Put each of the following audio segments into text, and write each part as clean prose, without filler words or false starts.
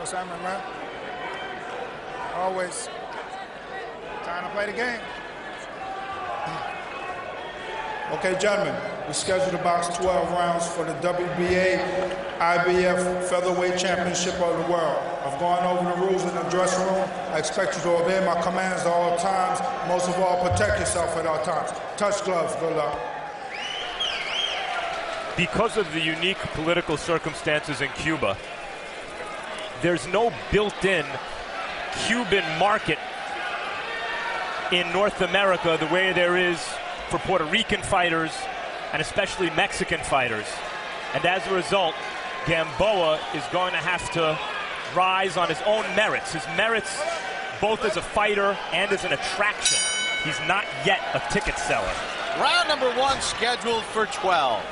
What's happening, man? Always. Time to play the game. Okay, gentlemen, we scheduled to box 12 rounds for the WBA IBF Featherweight Championship of the World. I've gone over the rules in the dressing room. I expect you to obey my commands at all times. Most of all, protect yourself at all times. Touch gloves, good luck. Because of the unique political circumstances in Cuba, there's no built-in Cuban market in North America the way there is for Puerto Rican fighters and especially Mexican fighters. And as a result, Gamboa is going to have to rise on his own merits. His merits both as a fighter and as an attraction. He's not yet a ticket seller. Round number 1 scheduled for 12.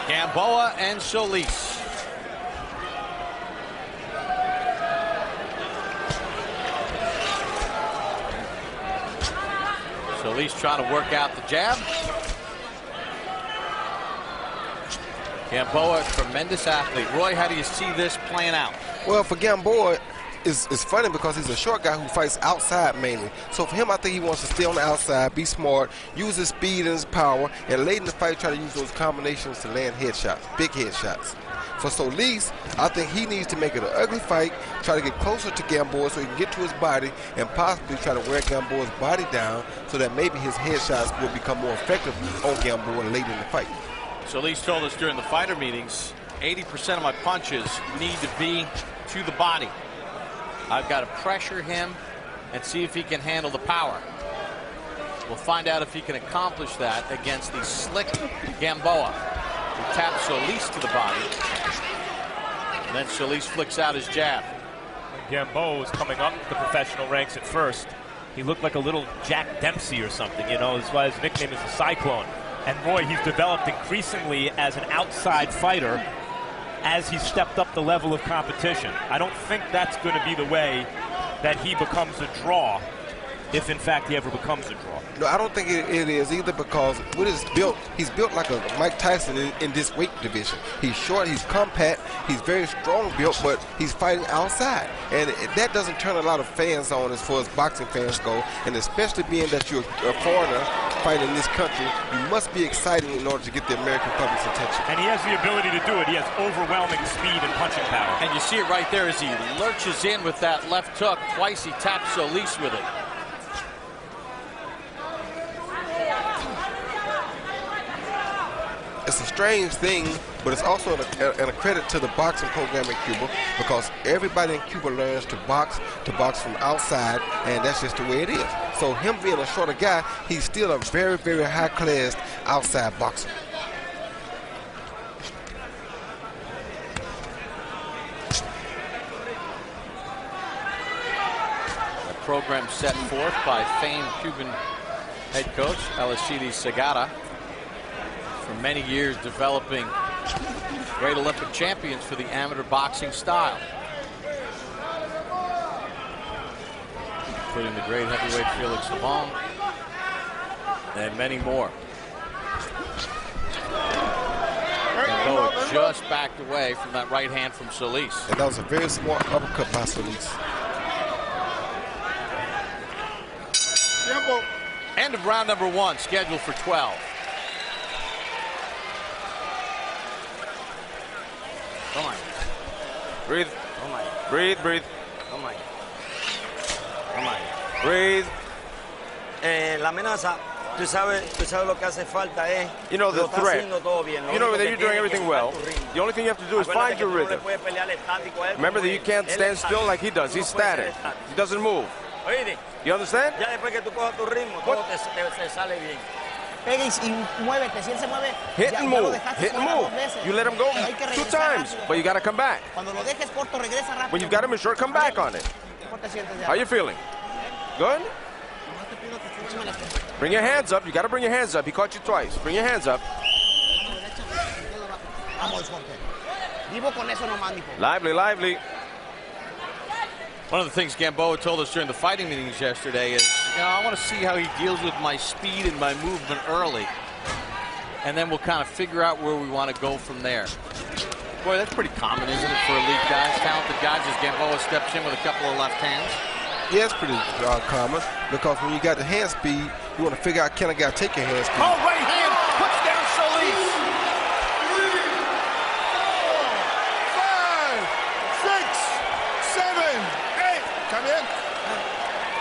Gamboa and Solis. Solis trying to work out the jab. Gamboa, tremendous athlete. Roy, how do you see this playing out? Well, for Gamboa, it's funny because he's a short guy who fights outside mainly. So for him, I think he wants to stay on the outside, be smart, use his speed and his power, and late in the fight try to use those combinations to land headshots, big headshots. For Solis, I think he needs to make it an ugly fight, try to get closer to Gamboa so he can get to his body and possibly try to wear Gamboa's body down so that maybe his headshots will become more effective on Gamboa late in the fight. Solis told us during the fighter meetings, 80% of my punches need to be to the body. I've got to pressure him and see if he can handle the power. We'll find out if he can accomplish that against the slick Gamboa, who taps Solis to the body. And then Solis flicks out his jab. When Gamboa was coming up the professional ranks at first, he looked like a little Jack Dempsey or something, you know, that's why his nickname is the Cyclone. And Roy, he's developed increasingly as an outside fighter as he stepped up the level of competition. I don't think that's going to be the way that he becomes a draw, if in fact he ever becomes a draw. No, I don't think it is either, because with his built, he's built like a Mike Tyson in this weight division. He's short, he's compact, he's very strong built, but he's fighting outside. And that doesn't turn a lot of fans on as far as boxing fans go, and especially being that you're a foreigner fighting in this country, you must be exciting in order to get the American public's attention. And he has the ability to do it. He has overwhelming speed and punching power. And you see it right there as he lurches in with that left hook. Twice he taps Solis with it. It's a strange thing, but it's also a credit to the boxing program in Cuba, because everybody in Cuba learns to box from outside, and that's just the way it is. So him being a shorter guy, he's still a very, very high-class outside boxer. The program set forth by famed Cuban head coach Alcides Segata. For many years developing great Olympic champions for the amateur boxing style, including the great heavyweight Felix Savon and many more. Gamboa just backed away from that right hand from Solis. And that was a very smart uppercut by Solis. End of round number 1, scheduled for 12. Come on. Breathe. Oh my. Breathe, breathe. Oh my. Oh my. Breathe. La amenaza, tú sabes lo que hace falta es. You know the threat. You know that you're doing everything well. The only thing you have to do is find your rhythm. Remember that you can't stand still like he does. He's static. He doesn't move. You understand? Ya después que tú cojas tu ritmo, todo te sale bien. Hit and move. Hit and move. You let him go 2 times, but you got to come back. When you've got him in short, come back on it. How you feeling? Good? Bring your hands up. You got to bring your hands up. He caught you twice. Bring your hands up. Lively, lively. One of the things Gamboa told us during the fighting meetings yesterday is, you know, I want to see how he deals with my speed and my movement early. And then we'll kind of figure out where we want to go from there. Boy, that's pretty common, isn't it, for elite guys, talented guys, as Gamboa steps in with a couple of left hands? Yeah, it's pretty common, because when you got the hand speed, you want to figure out, can a guy take your hand speed? Oh, right hand puts down Solis. 5, 6, 7, 8. Come in.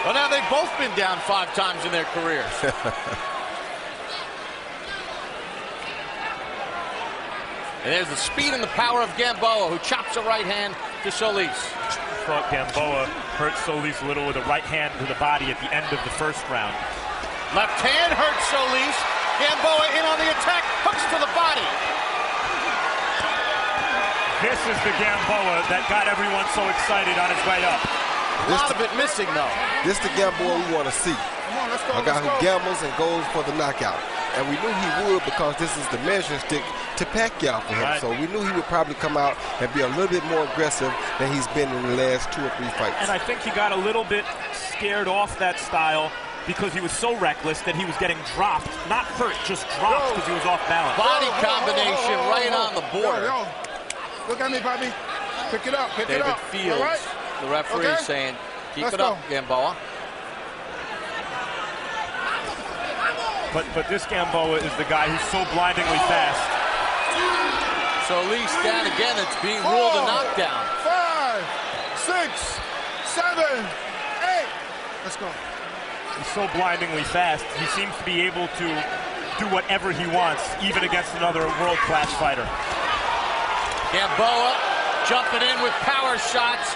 Well, now they've both been down 5 times in their careers. And there's the speed and the power of Gamboa, who chops a right hand to Solis. I thought Gamboa hurt Solis a little with a right hand to the body at the end of the first round. Left hand hurts Solis. Gamboa in on the attack, hooks to the body. This is the Gamboa that got everyone so excited on his way up. A lot of it missing, though. This is the Gamboa we want to see. Come on, let's go. A guy who gambles and goes for the knockout. And we knew he would, because this is the measuring stick to Pacquiao for him. Right. So we knew he would probably come out and be a little bit more aggressive than he's been in the last 2 or 3 fights. And I think he got a little bit scared off that style because he was so reckless that he was getting dropped. Not hurt, just dropped because he was off balance. Body combination right on the border. Yo. Look at me, Bobby. Pick it up, pick it David up. Fields, All right? the referee, Okay. saying, keep Let's it up, go. Gamboa. But this Gamboa is the guy who's so blindingly fast. Solis down again. It's being ruled a knockdown. 5, 6, 7, 8. Let's go. He's so blindingly fast. He seems to be able to do whatever he wants, even against another world-class fighter. Gamboa jumping in with power shots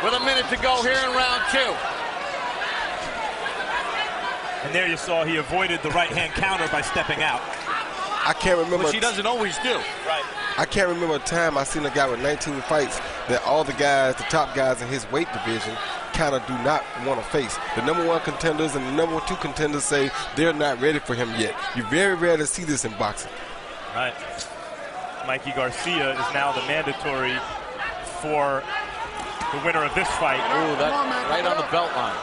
with a minute to go here in round 2. And there you saw he avoided the right-hand counter by stepping out. I can't remember. Which he doesn't always do. Right. I can't remember a time I seen a guy with 19 fights that all the guys, the top guys in his weight division, kind of do not want to face. The #1 contenders and the #2 contenders say they're not ready for him yet. You very rarely see this in boxing. Right. Mikey Garcia is now the mandatory for the winner of this fight. Ooh, that right on the belt line.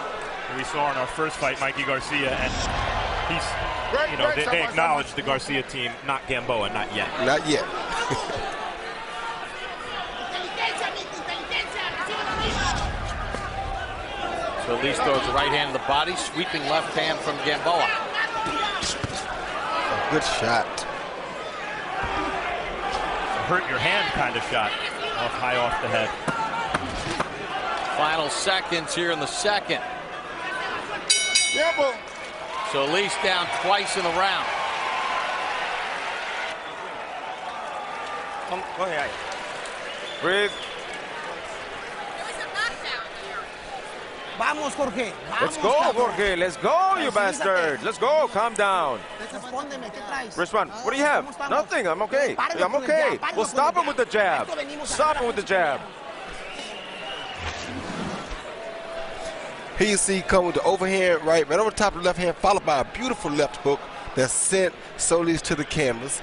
We saw in our first fight Mikey Garcia, and he's, you know, they acknowledge the Garcia team, not Gamboa, not yet. Not yet. So Solis throws the right hand in the body, sweeping left hand from Gamboa. A good shot. Hurt your hand kind of shot, high off the head. Final seconds here in the second. Campbell. Solis down twice in the round. Go ahead. Breathe. Vamos, Jorge. Let's go, Jorge. Let's go, you bastard. Let's go. Calm down. Respóndeme, ¿qué traes? Respond. What do you have? Nothing. I'm okay. I'm okay. Well, stop him with the jab. Stop him with the jab. Here you see come with the overhand right over the top of the left hand, followed by a beautiful left hook that sent Solis to the canvas.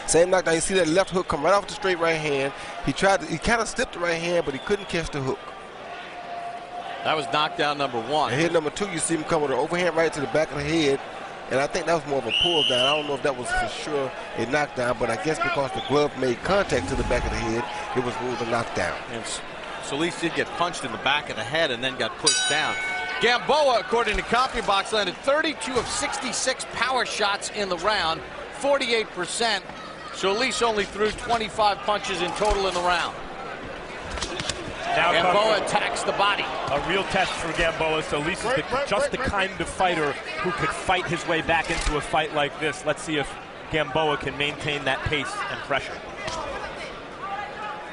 Same knockdown. You see that left hook come right off the straight right hand. He kind of slipped the right hand, but he couldn't catch the hook. That was knockdown number 1. And here number 2, you see him come with an overhand right to the back of the head. And I think that was more of a pull down. I don't know if that was for sure a knockdown, but I guess because the glove made contact to the back of the head, it was ruled a knockdown. And Solis did get punched in the back of the head and then got pushed down. Gamboa, according to CompuBox, landed 32 of 66 power shots in the round, 48%. Solis only threw 25 punches in total in the round. Now Gamboa attacks the body. A real test for Gamboa. Solis is just the kind of fighter who could fight his way back into a fight like this. Let's see if Gamboa can maintain that pace and pressure.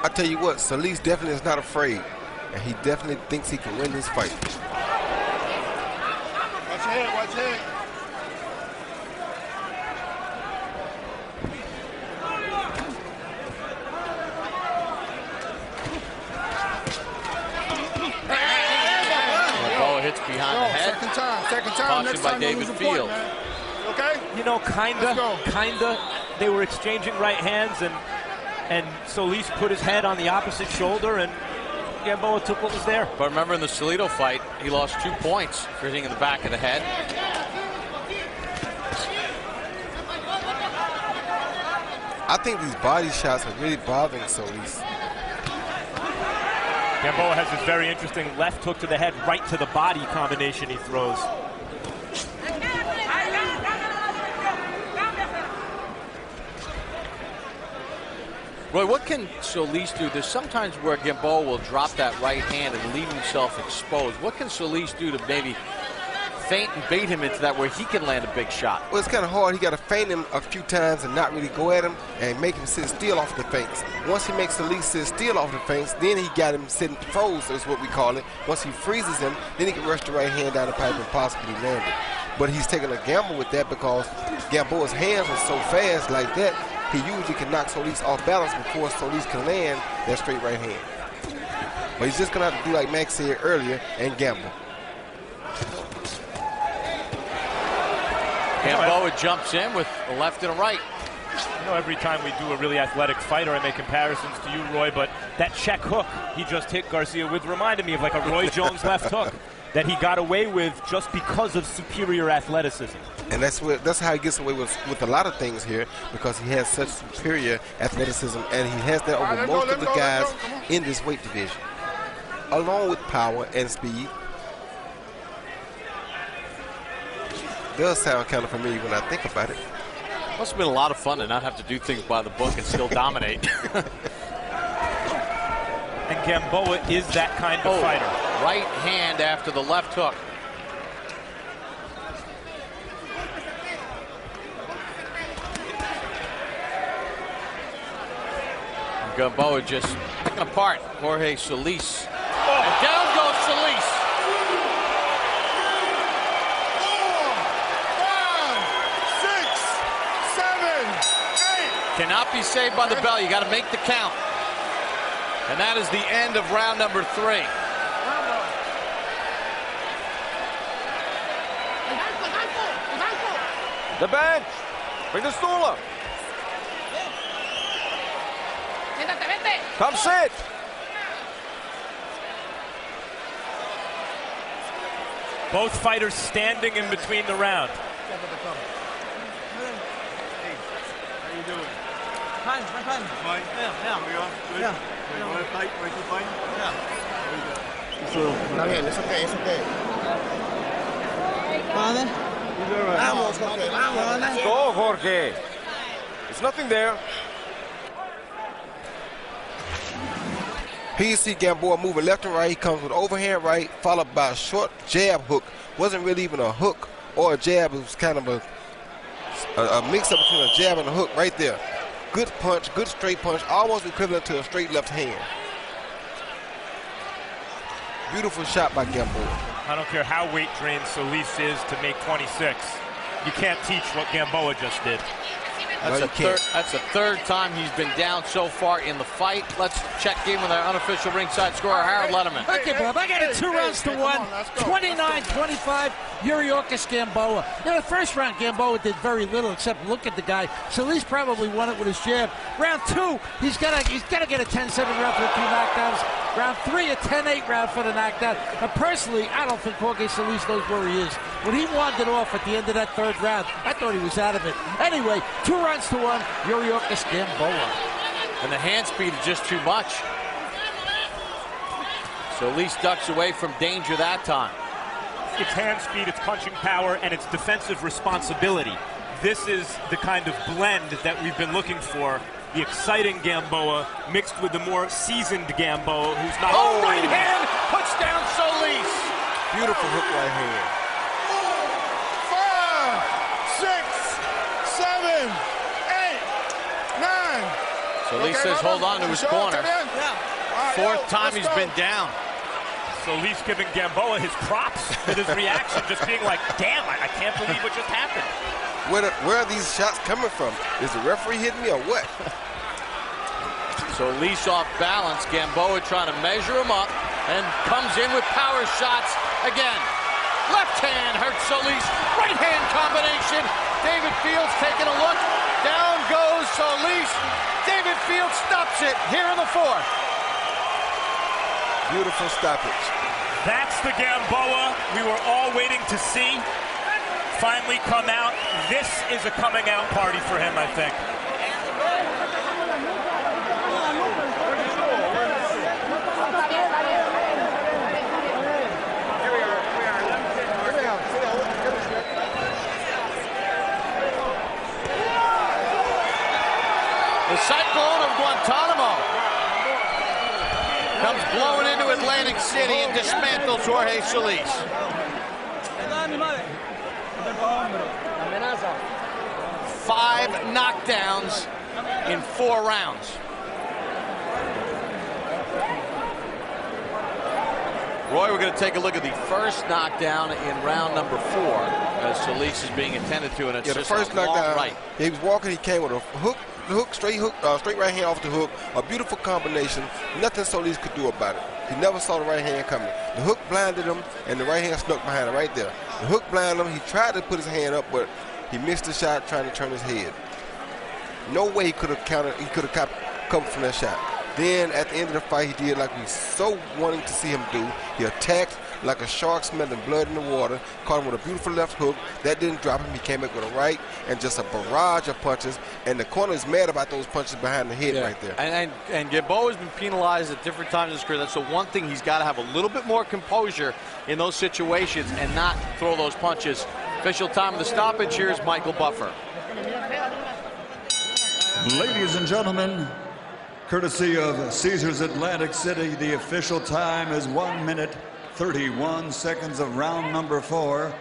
I tell you what, Solis definitely is not afraid, and he definitely thinks he can win this fight. Watch your head, watch your head. Gamboa hits behind the head. Second time. Cautioned Next by time, David lose a point, Fields. man. Okay? You know, Let's kinda. go. They were exchanging right hands, and Solis put his head on the opposite shoulder, and Gamboa took what was there. But remember, in the Salido fight, he lost 2 points for hitting in the back of the head. I think these body shots are really bothering Solis. Gamboa has this very interesting left hook to the head, right to the body combination he throws. Roy, what can Solis do? There's sometimes where Gamboa will drop that right hand and leave himself exposed. What can Solis do to maybe feint and bait him into that where he can land a big shot? Well, it's kind of hard. He got to feint him a few times and not really go at him and make him sit still off the feints. Once he makes Solis sit still off the feints, then he got him sitting froze, is what we call it. Once he freezes him, then he can rush the right hand down the pipe and possibly land it. But he's taking a gamble with that because Gamboa's hands are so fast like that, he usually can knock Solis off balance before Solis can land that straight right hand. But he's just going to have to do like Max said earlier and gamble. Gamboa jumps in with a left and a right. You know, every time we do a really athletic fighter, I make comparisons to you, Roy, but that check hook he just hit Garcia with reminded me of like a Roy Jones left hook that he got away with just because of superior athleticism. And that's how he gets away with a lot of things here, because he has such superior athleticism, and he has that over most of the guys in this weight division, along with power and speed. Does sound kind of familiar when I think about it. Must have been a lot of fun to not have to do things by the book and still dominate. And Gamboa is that kind of fighter. Right hand after the left hook. Gamboa just picking apart Jorge Solis. And down goes Solis. 4, 5, 6, 7, 8. Cannot be saved by the bell. You got to make the count. And that is the end of round number 3. The bench. Bring the stool up. Come sit. Both fighters standing in between the round. How you doing? Fine. Fine? Yeah. We are? Good? Yeah. You want to fight? Ready to fight? Yeah. So, It's okay. Go, Jorge. There's nothing there. Here you see Gamboa moving left and right. He comes with overhand right, followed by a short jab hook. Wasn't really even a hook or a jab. It was kind of a mix-up between a jab and a hook right there. Good punch, good straight punch, almost equivalent to a straight left hand. Beautiful shot by Gamboa. I don't care how weight drained Solis is to make 26. You can't teach what Gamboa just did. That's the third time he's been down so far in the fight. Let's check in with our unofficial ringside scorer, Harold Letterman. Okay, Bob, I got it 2 rounds to 1. 29-25, Yuriorkis Gamboa. In the first round, Gamboa did very little except look at the guy. Solis probably won it with his jab. Round 2, he's got to get a 10-7 round for the 2 knockdowns. Round 3, a 10-8 round for the knockdown. And personally, I don't think Jorge Solis knows where he is. When he wandered off at the end of that 3rd round, I thought he was out of it. Anyway, 2 rounds to 1, Yuriorkis Gamboa. And the hand speed is just too much. Solis ducks away from danger that time. It's hand speed, it's punching power, and it's defensive responsibility. This is the kind of blend that we've been looking for. The exciting Gamboa mixed with the more seasoned Gamboa, who's not... Oh, right hand puts down Solis. Beautiful hook right hand. 5, 6, 7, 8, 9. Solis says hold on to his corner. 4th time he's been down. Solis giving Gamboa his props with his reaction, just being like, damn, I can't believe what just happened. Where are these shots coming from? Is the referee hitting me or what? Solis off balance. Gamboa trying to measure him up and comes in with power shots again. Left hand hurts Solis. Right hand combination. David Fields taking a look. Down goes Solis. David Fields stops it here in the 4th. Beautiful stoppage. That's the Gamboa we were all waiting to see finally come out. This is a coming out party for him, I think. cyclone of Guantanamo comes blowing into Atlantic City and dismantles Jorge Solis. 5 knockdowns in 4 rounds. Roy, we're going to take a look at the first knockdown in round number 4 as Solis is being attended to, and it's the just first a long knockdown, right. he was walking, he came with a straight right hand off the hook, a beautiful combination. Nothing Solis could do about it. He never saw the right hand coming. The hook blinded him, and the right hand snuck behind him right there. The hook blinded him. He tried to put his hand up, but he missed the shot trying to turn his head. No way he could have countered. He could have covered from that shot. Then at the end of the fight, he did like we so wanting to see him do. He attacked like a shark smelling blood in the water, caught him with a beautiful left hook. That didn't drop him. He came back with a right and just a barrage of punches. And the corner is mad about those punches behind the head right there. And Gamboa has been penalized at different times in his career. That's the one thing he's got to have a little bit more composure in those situations and not throw those punches. Official time of the stoppage. Here's Michael Buffer. Ladies and gentlemen, courtesy of Caesars Atlantic City, the official time is 1 minute 31 seconds of round number 4.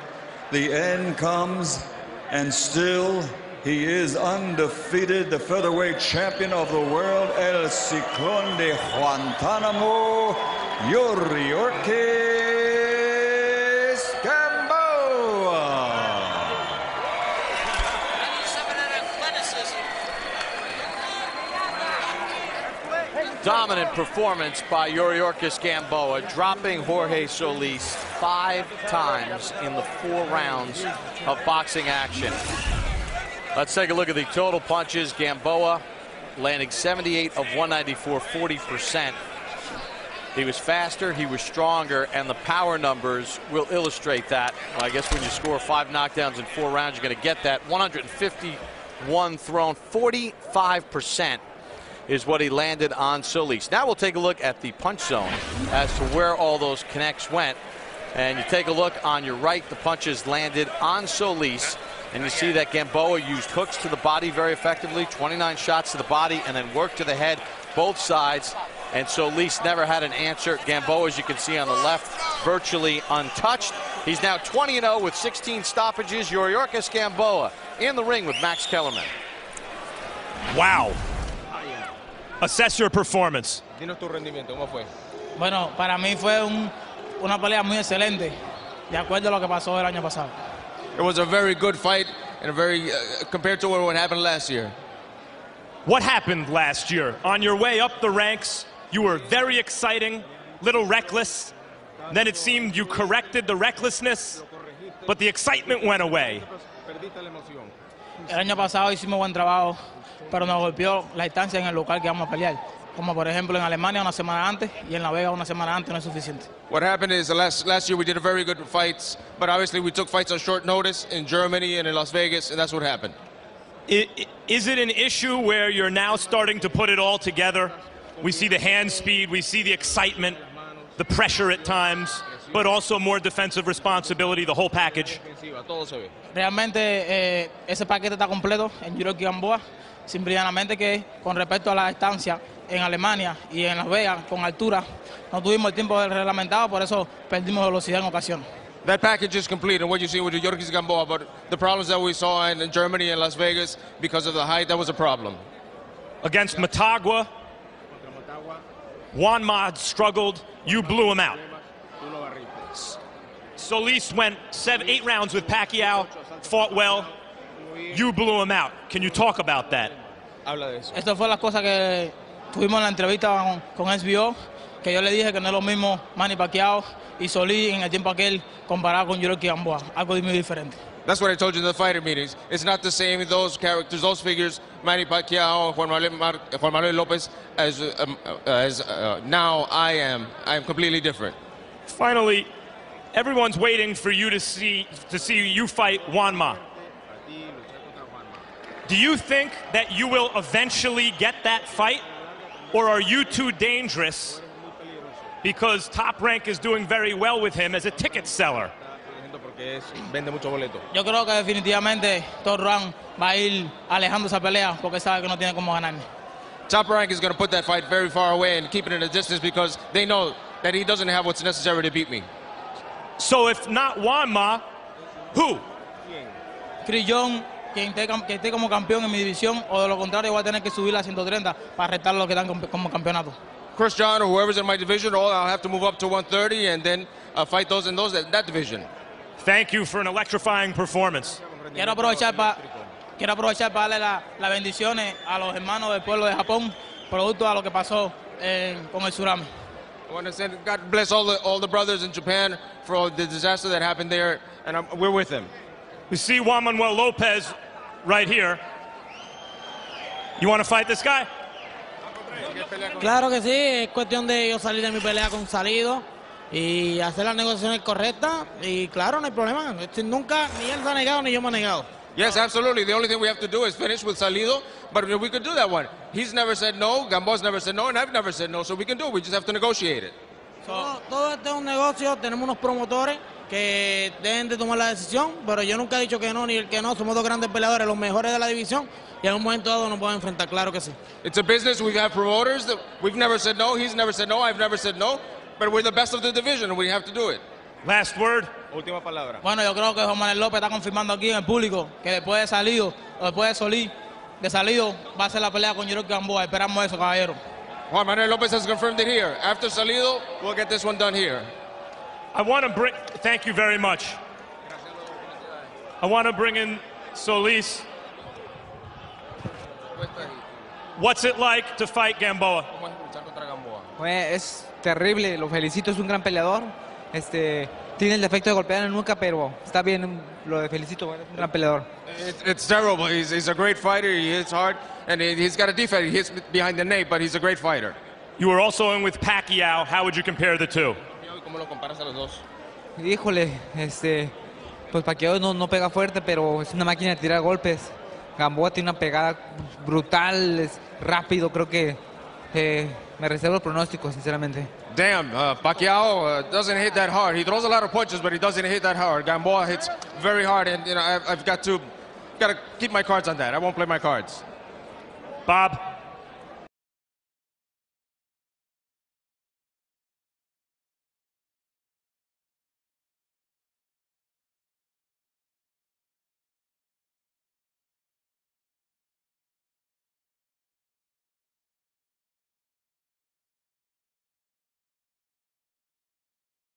The end comes, and still he is undefeated, the featherweight champion of the world, El Ciclón de Guantánamo, Yuriorkis Gamboa. Dominant performance by Yuriorkis Gamboa, dropping Jorge Solis 5 times in the 4 rounds of boxing action. Let's take a look at the total punches. Gamboa landing 78 of 194, 40%. He was faster, he was stronger, and the power numbers will illustrate that. Well, I guess when you score 5 knockdowns in 4 rounds, you're going to get that. 151 thrown, 45%. Is what he landed on Solis. Now we'll take a look at the punch zone as to where all those connects went. And you take a look on your right, the punches landed on Solis. And you see that Gamboa used hooks to the body very effectively, 29 shots to the body, and then work to the head, both sides. And Solis never had an answer. Gamboa, as you can see on the left, virtually untouched. He's now 20-0 with 16 stoppages. Yuriorkis Gamboa in the ring with Max Kellerman. Wow. Assess your performance. Dinos tu rendimiento, ¿cómo fue? Bueno, para mí fue una pelea muy excelente, de acuerdo a lo que pasó el año pasado. It was a very good fight and a very compared to what happened last year. What happened last year? On your way up the ranks, you were very exciting, little reckless. Then it seemed you corrected the recklessness, but the excitement went away. El año pasado hicimos buen trabajo, pero nos golpeó la distancia en el local que vamos a pelear. Como por ejemplo en Alemania una semana antes y en La Vega una semana antes no es suficiente. What happened is last year we did a very good fights, but obviously we took fights on short notice in Germany and in Las Vegas, and that's what happened. Is it an issue where you're now starting to put it all together? We see the hand speed, we see the excitement, the pressure at times, but also more defensive responsibility, the whole package. Realmente ese paquete está completo en Yuriorkis Gamboa, simplemente que con respecto a la distancia en Alemania y en Las Vegas con altura no tuvimos el tiempo reglamentado, por eso perdimos velocidad en ocasión. That package is complete, and what you see with Yuriorkis Gamboa, but the problems that we saw in Germany and Las Vegas because of the height, that was a problem. Against Mtagwa, Juan struggled, you blew him out. Solis went 8 rounds with Pacquiao, fought well, you blew him out. Can you talk about that? Esto fue las cosas que tuvimos en la entrevista con SBO, que yo le dije que no es lo mismo Manny Pacquiao y Solis en el tiempo aquel comparado con Yuriorkis Gamboa, algo muy diferente. That's what I told you in the fighter meetings. It's not the same, those characters, those figures, Manny Pacquiao, Juan Manuel Lopez, as now I am completely different. Finally, everyone's waiting for you to see you fight Juanma. Do you think that you will eventually get that fight, or are you too dangerous because Top Rank is doing very well with him as a ticket seller? Yo creo que definitivamente Top Rank va a ir alejando esa pelea porque sabe que no tiene cómo ganarme. Top Rank is going to put that fight very far away and keep it in a distance because they know that he doesn't have what's necessary to beat me. So if not Juan Ma, who? Crillón, que esté como campeón en mi división, o de lo contrario voy a tener que subir a 130 para retar lo que dan como campeonato. Chris John or whoever's in my division, or I'll have to move up to 130 and then fight those in that division. Thank you for an electrifying performance. Quiero aprovechar para darle las bendiciones a los hermanos del pueblo de Japón, producto a lo que pasó con el tsunami. I want to say God bless all the brothers in Japan for all the disaster that happened there, and we're with them. We see Juan Manuel Lopez right here. You want to fight this guy? Claro que sí, es cuestión de yo salir de mi pelea con Salido y hacer las negociaciones correctas y claro, no hay problema. Nunca ni él se ha negado ni yo me he negado. Yes, absolutely. The only thing we have to do is finish with Salido, but we could do that one. He's never said no, Gamboa's never said no, and I've never said no, so we can do it. We just have to negotiate it. Todo este es un negocio, tenemos unos promotores que deben de tomar la decisión, pero yo nunca he dicho que no ni el que no, somos dos grandes peleadores, los mejores de la división y en un momento dado nos podemos enfrentar, claro que sí. It's a business, we have promoters, we've never said no, he's never said no, I've never said no, but we're the best of the division and we have to do it. Last word. Última palabra. Bueno, yo creo que Juan Manuel López está confirmando aquí en el público que después de Salido, o después de Solís, de Salido, va a ser la pelea con Yuriorkis Gamboa. Esperamos eso, caballero. Juan Manuel Lopez has confirmed it here. After Salido, we'll get this one done here. I want to bring, thank you very much. I want to bring in Solis. What's it like to fight Gamboa? Pues es terrible, lo felicito, es un gran peleador. Tiene el defecto de golpear en la nuca, pero está bien, lo felicito, es un gran peleador. It's terrible. He's a great fighter. He hits hard, and he's got a defect. He hits behind the nape, but he's a great fighter. You were also in with Pacquiao. How would you compare the two? ¿Cómo lo comparas a los dos? Híjole, pues Pacquiao no pega fuerte, pero es una máquina de tirar golpes. Gamboa tiene una pegada brutal, es rápido, creo que me reservo el pronóstico, sinceramente. Damn, Pacquiao doesn't hit that hard. He throws a lot of punches, but he doesn't hit that hard. Gamboa hits very hard, and I've got to keep my cards on that. I won't play my cards. Bob,